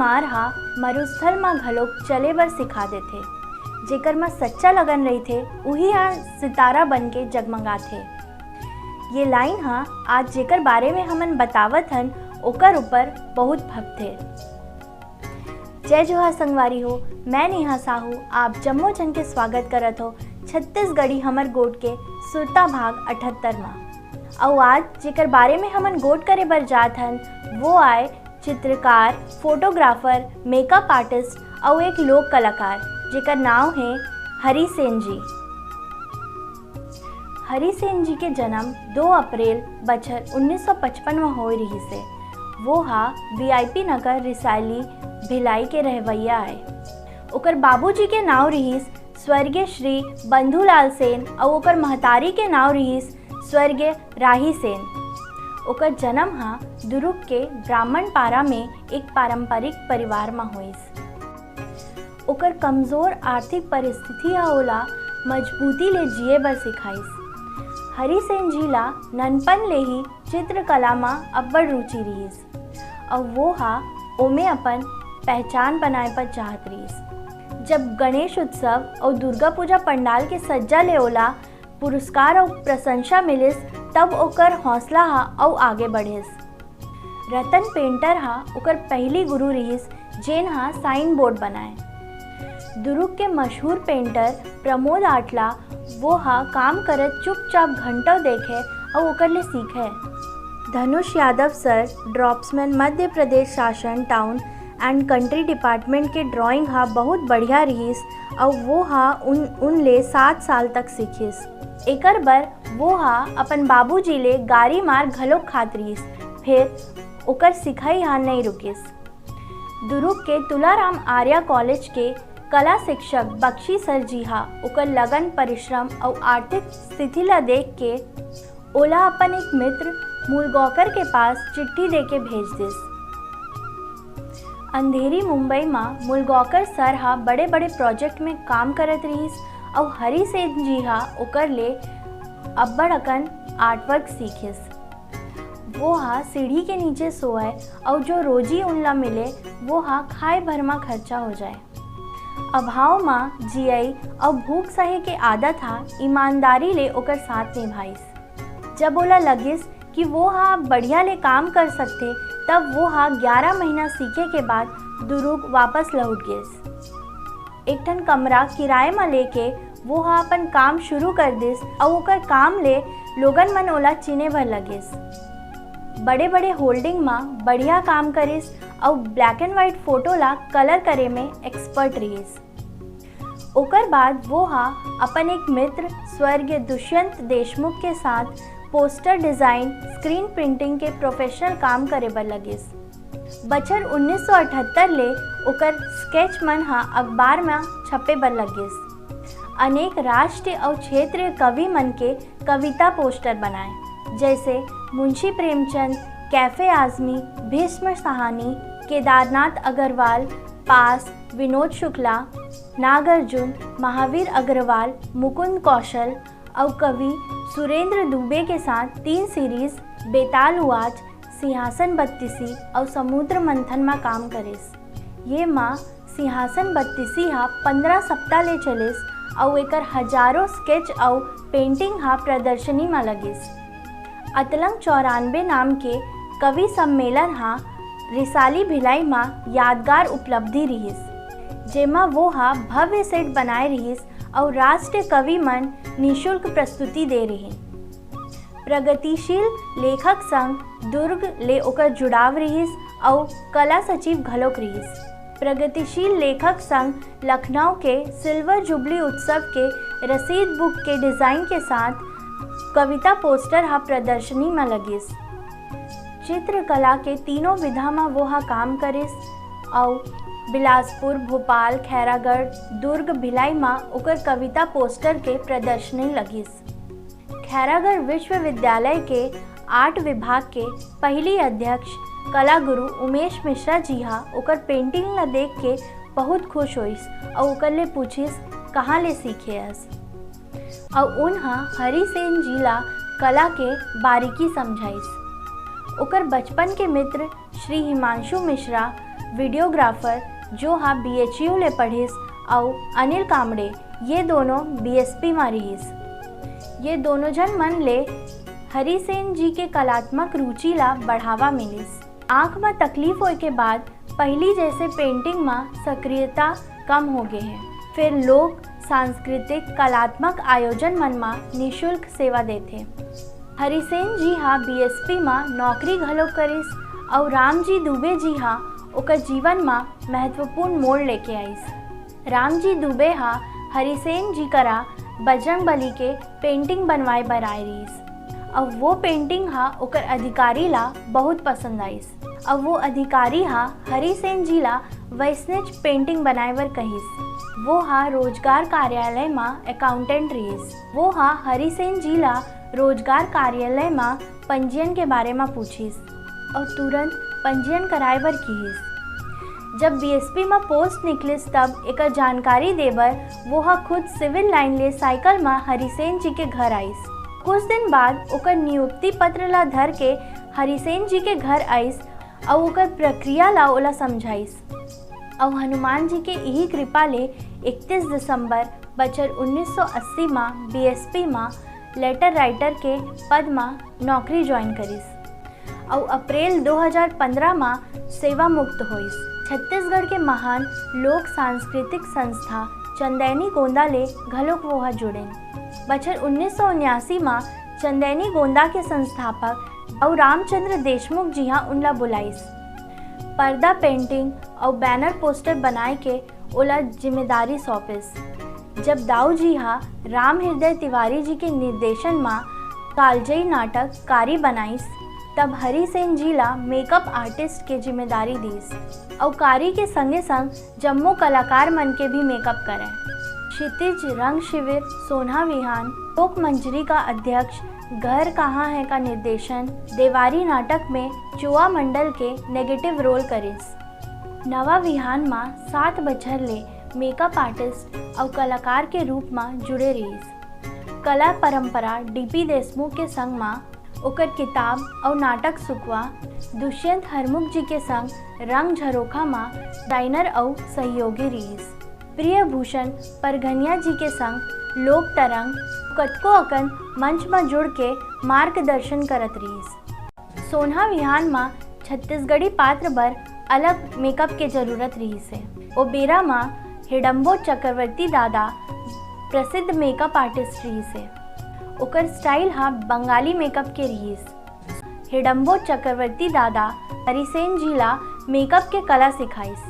मार हा मरुस्थल माँ घलोक चले बर सिखा देथे। जेकर में सच्चा लगन रही थे वही हा सितारा बन के जगमगा थे। ये लाइन हा आज जेकर बारे में हमन बतावत हन ओकर ऊपर बहुत भक्त थे। जय जोहार संगवारी हो, मैं नेहा साहू आप जम्मो जन के स्वागत करत हो छत्तीसगढ़ी हमर गोट के सुरता भाग 78 मा। और आज जेकर बारे में हमन गोट करे बर जात हन वो आए चित्रकार, फोटोग्राफर, मेकअप आर्टिस्ट और एक लोक कलाकार जेकर नाम है हरि सेन जी। हरि सेन जी के जन्म 2 अप्रैल बछर 1955 में होए रही से। वो हा वीआईपी नगर रिसाली भिलाई के रहवैया आए। ओकर बाबूजी के नाव रहीस स्वर्गीय श्री बंधुलाल सेन और ओकर महतारी के नाव रहीस स्वर्गीय राही सेन। ओकर जन्म हा दुर्ग के ब्राह्मण पारा में एक पारंपरिक परिवार में होइस। ओकर कमजोर आर्थिक परिस्थिति हा ओला मजबूती ले जिए बर सिखाइस। हरि सेन जी ला ननपन ले ही चित्रकला में अब्बड़ रुचि रहीस और वो हा ओमे अपन पहचान बनाए पर चाहत रहीस। जब गणेश उत्सव और दुर्गा पूजा पंडाल के सज्जा ले ओला पुरस्कार और प्रशंसा मिलिस तब ओकर हौसला हा और आगे बढ़िस। रतन पेंटर हा ओकर पहली गुरु रहीस जेन हा साइन बोर्ड बनाए। दुर्ग के मशहूर पेंटर प्रमोद आटला वो हा काम करत चुपचाप घंटों देखे और ओकर ले सीखे। धनुष यादव सर ड्रॉप्समैन मध्य प्रदेश शासन टाउन एंड कंट्री डिपार्टमेंट के ड्राइंग हा बहुत बढ़िया रहीस और वो हा उन ले 7 साल तक सीखिस। एकर बर वो हा अपन बाबूजी ले गारी मार घलोक खात रहीस, फिर ओकर सिखाई हा नहीं रुकिस। दुर्ग के तुलाराम आर्या कॉलेज के कला शिक्षक बख्शी सर जी हा ओकर लगन, परिश्रम और आर्थिक स्थिति ला देख के ओला अपन एक मित्र मुलगौकर के पास चिट्ठी दे के भेज दिस। अंधेरी मुंबई में मुलगौकर सर हा बड़े बड़े प्रोजेक्ट में काम करत रहीस और हरि सेन जी हा ओकर ले अब्बड़ अकन आर्टवर्क सीखिस। वो हा सीढ़ी के नीचे सोए और जो रोजी उनला मिले वो हा खाए भर में खर्चा हो जाए। अभाव में जियई और भूख सहे के आदत हा ईमानदारी ले ओकर साथ निभाइस। जब ओला लगिस कि वो हा बढ़िया ले काम कर सकते तब वो हा 11 महीना सीखे के बाद दुर्ग वापस लौट गइस। एक ठन कमरा किराए में लेके वो हा अपन काम शुरू कर दिस और ओकर काम ले लोगन मन ओला चिने भर लगिस। बड़े बड़े होल्डिंग में बढ़िया काम करिस और ब्लैक एंड व्हाइट फोटो ला कलर करे में एक्सपर्ट रहीस। ओकर बाद वो हा अपन एक मित्र स्वर्गीय दुष्यंत देशमुख के साथ पोस्टर डिज़ाइन, स्क्रीन प्रिंटिंग के प्रोफेशनल काम करे बर लगिस। बछर 1978 ले ओकर स्केच मन हा अखबार में छपे बर लगिस। अनेक राष्ट्रीय और क्षेत्रीय कवि मन के कविता पोस्टर बनाए जैसे मुंशी प्रेमचंद, कैफे आजमी, भीष्म साहनी, केदारनाथ अग्रवाल, पास, विनोद शुक्ला, नागार्जुन, महावीर अग्रवाल, मुकुंद कौशल और कवि सुरेंद्र दुबे के साथ 3 सीरीज बेताल उवाच, सिंहासन बत्तीसी और समुद्र मंथन में काम करिस। ये माँ सिंहासन बत्तीसी हा 15 सप्ताह ले चलिस और एकर हजारों स्केच और पेंटिंग हा प्रदर्शनी में लगिस। अतलंग 94 नाम के कवि सम्मेलन हा रिसाली भिलाई में यादगार उपलब्धि रहीस जेमा वो हा भव्य सेट बनाए रहीस और राष्ट्रीय कवि मन निःशुल्क प्रस्तुति दे रही। प्रगतिशील लेखक संग दुर्ग ले ओकर जुड़ाव रहीस और कला सचिव घलोक रहीस। प्रगतिशील लेखक संग लखनऊ के सिल्वर जुबली उत्सव के रसीद बुक के डिज़ाइन के साथ कविता पोस्टर हा प्रदर्शनी में लगिस। चित्रकला के तीनों विधा में वो हा काम करिस और बिलासपुर, भोपाल, खैरागढ़, दुर्ग, भिलाई में ओकर कविता पोस्टर के प्रदर्शनी लगिस। खैरागढ़ विश्वविद्यालय के आर्ट विभाग के पहली अध्यक्ष कला गुरु उमेश मिश्रा जी हा ओकर पेंटिंग ला देख के बहुत खुश होइस और ओकर ले पूछिस कहाँ ले सीखे हस और उन्हा हरि सेन जी ला कला के बारीकी समझाइस। ओकर बचपन के मित्र श्री हिमांशु मिश्रा वीडियोग्राफर जो हा BHU ले पढ़िस और अनिल कामड़े ये दोनों BSP में रहीस। ये दोनों जन मन ले हरि सेन जी के कलात्मक रुचि ला बढ़ावा मिलिस। आँख में तकलीफ होए के बाद पहली जैसे पेंटिंग में सक्रियता कम हो गए हैं। फिर लोग सांस्कृतिक कलात्मक आयोजन मन में निःशुल्क सेवा देते। हरि सेन जी हा BSP में नौकरी घलो करिस और राम जी दुबे जी हा ओकर जीवन में महत्वपूर्ण मोड़ लेके आइस। राम जी दुबे हा हरि सेन जी करा बजरंगबली के पेंटिंग बनवाए बर आए रहीस और वो पेंटिंग हा ओकर अधिकारी ला बहुत पसंद आइस। अब वो अधिकारी हा हरि सेन जी ला वैसनेच पेंटिंग बनाए बर कहिस। वो हा रोजगार कार्यालय में अकाउंटेंट रहीस। वो हा हरि सेन जी ला रोजगार कार्यालय में पंजीयन के बारे में पूछिस और तुरंत पंजीयन कराए बर कहिस। जब BSP में पोस्ट निकलिस तब एक जानकारी देबर वो हा खुद सिविल लाइन ले साइकिल में हरि सेन जी के घर आइस। कुछ दिन बाद ओकर नियुक्ति पत्र ला धर के हरि सेन जी के घर आइस और ओकर प्रक्रिया ला ओला समझाइस और हनुमान जी के यही कृपा ले 31 दिसंबर बछर 1980 में BSP में लेटर राइटर के पद में नौकरी ज्वाइन करिस और अप्रैल 2015 में सेवा मुक्त होइस। छत्तीसगढ़ के महान लोक सांस्कृतिक संस्था चंदैनी गोंदा ले घलोक वोहा जुड़ेन। बछर 1979 में चंदैनी गोंदा के संस्थापक और रामचंद्र देशमुख जी हाँ उनला बुलाइस। पर्दा पेंटिंग और बैनर पोस्टर बनाए के ओला जिम्मेदारी सौंपिस। जब दाऊ जी हाँ राम हृदय तिवारी जी के निर्देशन में कालजयी नाटक कारी बनाइस तब हरि सेन जी ला मेकअप आर्टिस्ट के जिम्मेदारी दीस और कारी के संगे संग जम्मू कलाकार मन के भी मेकअप करें। क्षितिज रंग शिविर सोना विहान लोक मंजरी का अध्यक्ष घर कहाँ है का निर्देशन देवारी नाटक में चुआ मंडल के नेगेटिव रोल करिस। नवा विहान में 7 बछर ले मेकअप आर्टिस्ट और कलाकार के रूप में जुड़े रहीस। कला परंपरा DP देशमुख के संग में ओकर किताब और नाटक सुकवा दुष्यंत हरमुख जी के संग रंग झरोखा में डाइनर और सहयोगी रहीस। प्रिय भूषण परघनिया जी के संग लोक तरंग कतको अकन मंच में जुड़ के मार्गदर्शन करत रहीस। सोना विहान में छत्तीसगढ़ी पात्र बर अलग मेकअप के जरूरत रहीस है। ओ बेरा में हिडम्बो चक्रवर्ती दादा प्रसिद्ध मेकअप आर्टिस्ट रहीस है। ओकर स्टाइल हा बंगाली मेकअप के रहीस। हिडम्बो चक्रवर्ती दादा हरि सेन जी ला मेकअप के कला सिखाइस।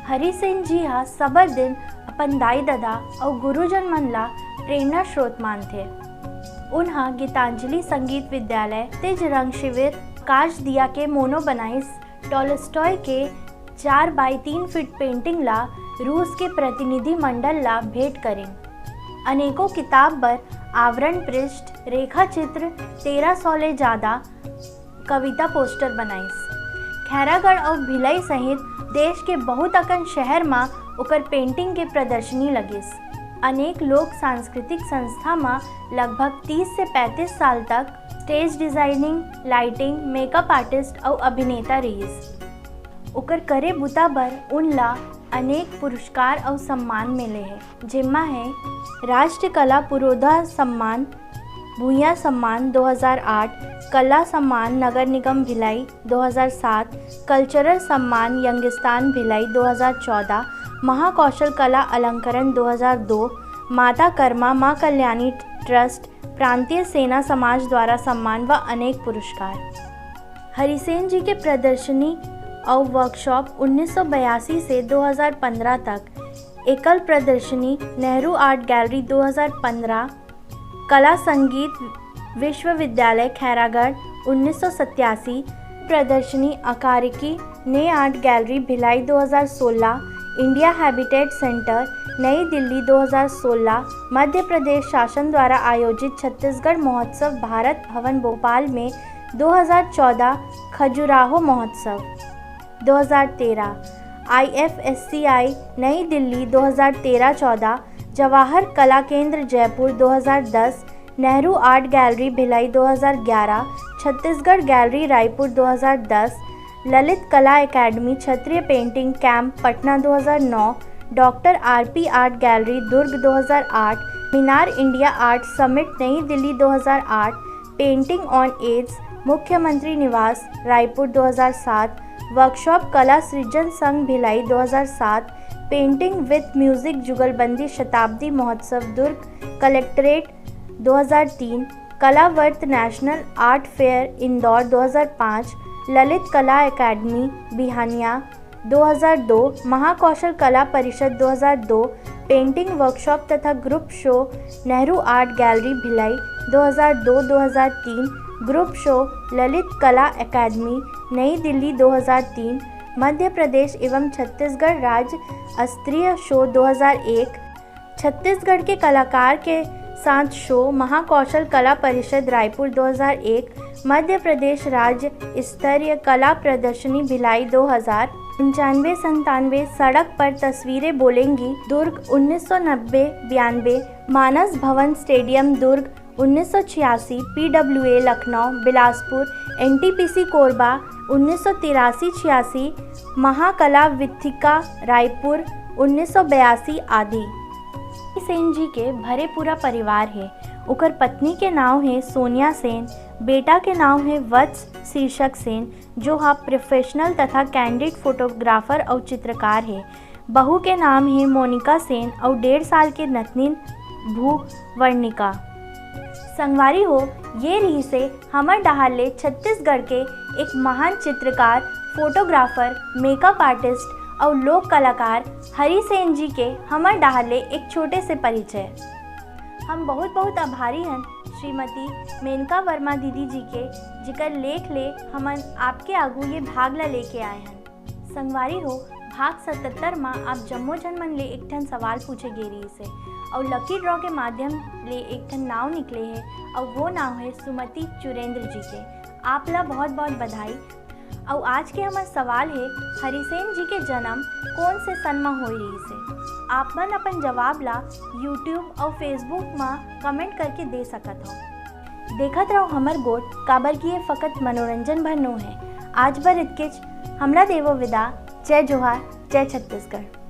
हरि सेन जी हा सबर दिन अपन दाई दादा और गुरुजन मन ला प्रेरणा स्रोत मानथे। उन्हा गीतांजलि संगीत विद्यालय तेज रंग शिविर काश दिया के मोनो बनाइस। टॉलस्टॉय के 4 बाई 3 फीट पेंटिंग ला रूस के प्रतिनिधि मंडल ला भेंट करें। अनेकों किताब पर आवरण पृष्ठ रेखा चित्र 1300 ले ज़्यादा कविता पोस्टर बनाइस। खैरागढ़ और भिलाई सहित देश के बहुत अकन शहर में ओकर पेंटिंग के प्रदर्शनी लगिस। अनेक लोक सांस्कृतिक संस्था में लगभग 30 से 35 साल तक stage designing lighting makeup artist और अभिनेता रहीस। ओकर करे बुता बर उनला अनेक पुरस्कार और सम्मान मिले हैं, जिम्मा है राष्ट्रीय कला पुरोधा सम्मान भूया सम्मान 2008, कला सम्मान नगर निगम भिलाई 2007, कल्चरल सम्मान यंगिस्तान भिलाई 2014, महाकौशल कला अलंकरण 2002, माता कर्मा माँ कल्याणी ट्रस्ट प्रांतीय सेना समाज द्वारा सम्मान व अनेक पुरस्कार। हरि सेन जी के प्रदर्शनी और वर्कशॉप 1982 से 2015 तक, एकल प्रदर्शनी नेहरू आर्ट गैलरी 2015, कला संगीत विश्वविद्यालय खैरागढ़ 1987, प्रदर्शनी अकारिकी नई art gallery Bhilai 2016, India habitat centre नई दिल्ली 2016, मध्य प्रदेश शासन द्वारा आयोजित छत्तीसगढ़ महोत्सव भारत भवन भोपाल में 2014, खजुराहो महोत्सव 2013, IFSCI नई Delhi 2013-14, Jawahar Kala Kendra Jaipur 2010, Nehru art gallery Bhilai 2011, Chhattisgarh gallery Raipur 2010, Lalit Kala academy क्षत्रिय painting camp Patna 2009, doctor RP art gallery Durg 2008, Minar India art summit New Delhi 2008, painting on ads मुख्यमंत्री निवास रायपुर 2007, वर्कशॉप कला सृजन संघ Bhilai 2007, painting with music Jugalbandi Shatabdi Mahotsav Durg collectorate 2003, Kalavart national art fair Indore 2005, Lalit Kala academy Bihaniya 2002, Mahakaushal Kala Parishad 2002, painting workshop तथा group show Nehru art gallery Bhilai 2002-2003, group show Lalit Kala academy नई दिल्ली 2003, मध्य प्रदेश एवं छत्तीसगढ़ राज्य स्तरीय शो 2001, छत्तीसगढ़ के कलाकार के साथ शो महाकौशल कला परिषद रायपुर 2001, मध्य प्रदेश राज्य स्तरीय कला प्रदर्शनी भिलाई 2000, 95-97 सड़क पर तस्वीरें बोलेंगी दुर्ग 1990-92, मानस भवन स्टेडियम दुर्ग 1986, PWA लखनऊ बिलासपुर, NTPC कोरबा 1983-86, महाकला विथिका रायपुर 1982 आदि। सेन जी के भरे पूरा परिवार है। उकर पत्नी के नाम है सोनिया सेन, बेटा के नाम है वत्स शीर्षक सेन जो हा प्रोफेशनल तथा कैंडिड फोटोग्राफर और चित्रकार है। बहू के नाम है मोनिका सेन और 1.5 साल के नतनीन भूवर्णिका। संगवारी हो, ये रही से हमर डहाले छत्तीसगढ़ के एक महान चित्रकार, फोटोग्राफर, मेकअप आर्टिस्ट और लोक कलाकार हरि सेन जी के हमर डहाले एक छोटे से परिचय। हम बहुत बहुत आभारी हैं श्रीमती मेनका वर्मा दीदी जी के, जिकर लेख ले हमन आपके आगू ये भाग ला लेके आए हैं। संगवारी हो, भाग 77 में आप जम्मो जन मन ले एक ठन सवाल पूछे गेरी से और लकी ड्रॉ के माध्यम ले एक ठन नाव निकले है और वो नाव है सुमति चुरेंद्र जी के। आप ला बहुत बहुत बधाई। और आज के हमार सवाल है हरिसेन जी के जन्म कौन से सन में हो रही से। आप मन अपन जवाब ला यूट्यूब और फेसबुक में कमेंट करके दे सकत हो। देखत रहो हमर गोट, काबर की ये फकत मनोरंजन भर नो है। आज बर इतकेच, हमरा देवो विदा। जय जोहार, जय छत्तीसगढ़।